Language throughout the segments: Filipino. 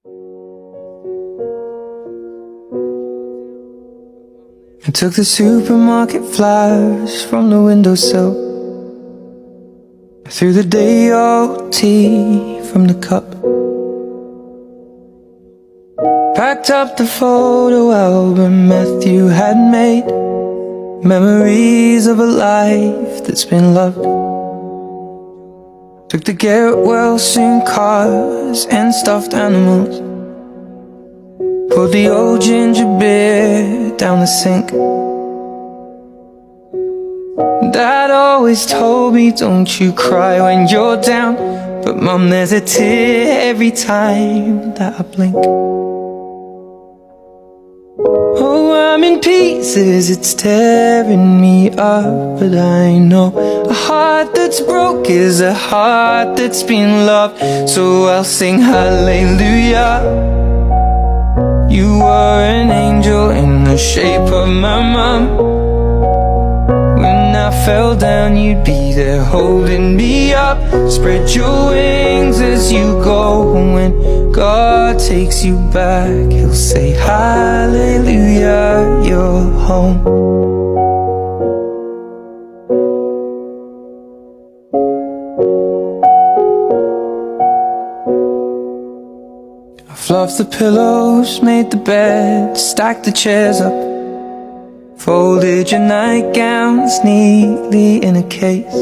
I took the supermarket flyers from the windowsill. I threw the day old tea from the cup. Packed up the photo album Matthew had made, memories of a life that's been loved. Took the Garrett Wilson cars and stuffed animals, poured the old ginger beer down the sink. Dad always told me, don't you cry when you're down, but Mum, there's a tear every time that I blink. Oh, I'm in pieces, it's tearing me up, but I know a heart that's broke is a heart that's been loved. So I'll sing hallelujah. You were an angel in the shape of my mom. When I fell down, you'd be there holding me up. Spread your wings as you go. When God takes you back, He'll say hallelujah, you're home. I fluffed the pillows, made the bed, stacked the chairs up, folded your nightgowns neatly in a case.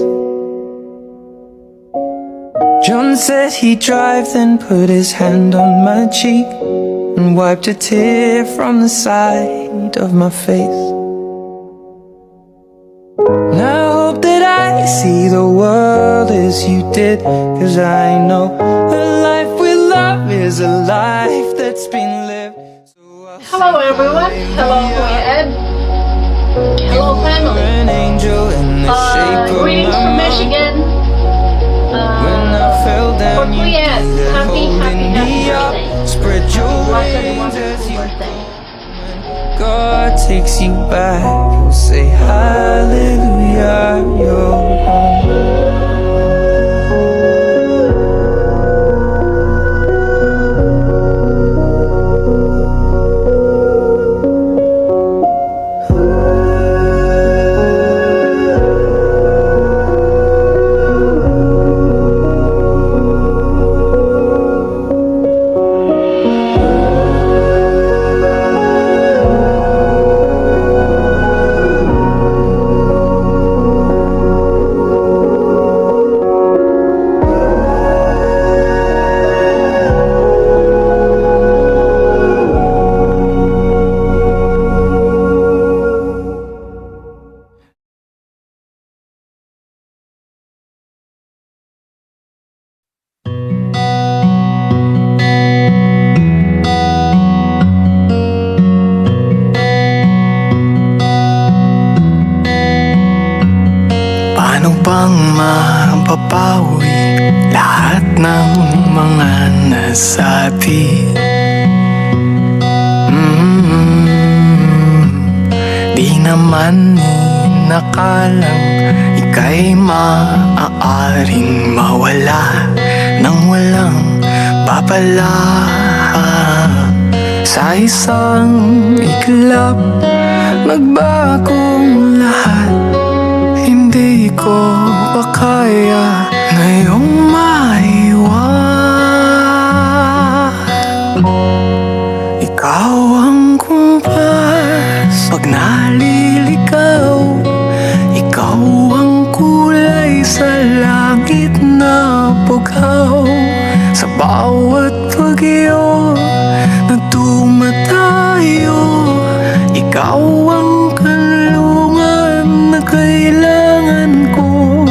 John said he'd drive, then put his hand on my cheek and wiped a tear from the side of my face. And I hope that I see the world as you did, 'cause I know a life with love is a life that's been lived. So Hello everyone, hello Kuya Ed, hello family. Greetings from Michigan. For Kuya Ed, happy birthday. Bless everyone's birthday. God takes you back, He'll say hallelujah, you're home. Paano bang mapapawi lahat ng mga nasabi? Di naman inakalang ika'y maaaring mawala nang walang babala. Sa isang iglap, nagbagong lahat. Hindi ko pa kaya ngayong maiwan. Ikaw ang kumpas pag naliligaw. Ikaw ang kulay sa langit na pugaw. Sa bawat pag-iyo na tumatayo, ikaw ang kanlungan na kailangan ko.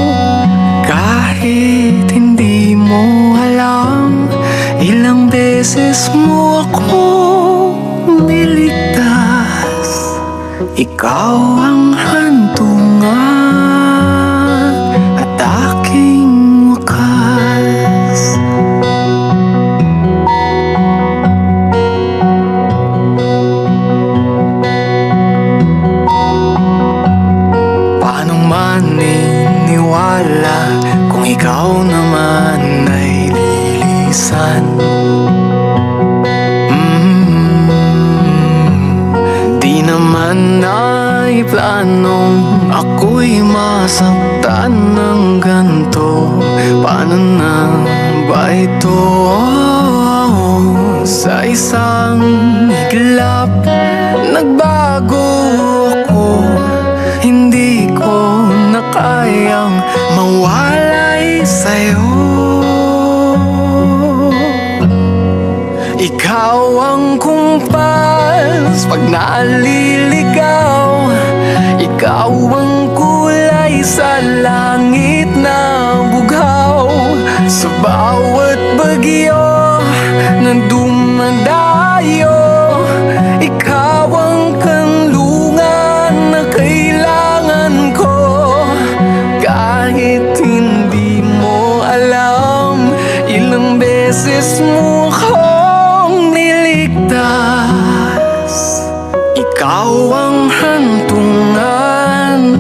Kahit hindi mo alam, ilang beses mo ako niligtas. Ikaw ang hantungan at aking wakas. Paano maniniwala kung ikaw naman ay lilisan? may planong ako'y masaktan ng ganito. Paano na ba ito? Sa isang iglap, nagbago ako. Hindi ko na kayang mawalay sa'yo. Ikaw ang kumpas pag naliligaw. Ikaw ang kulay sa langit na bughaw. Sa bawat bagyo na dumadayo, ikaw ang kanlungan na kailangan ko. Kahit hindi mo alam, ilang beses mo akong niligtas. Ikaw ang hantungan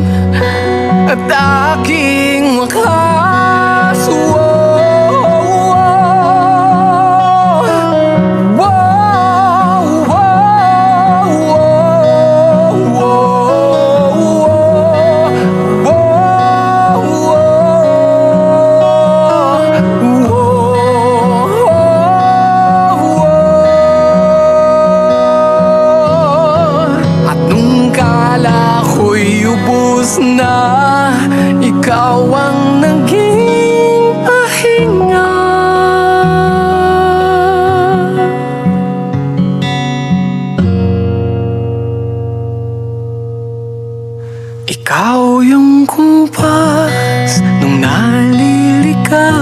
at aking wakas. At nung kala ko'y ubos na, ikaw ang naging pahinga. Ikaw yung kumpas nung naliligaw.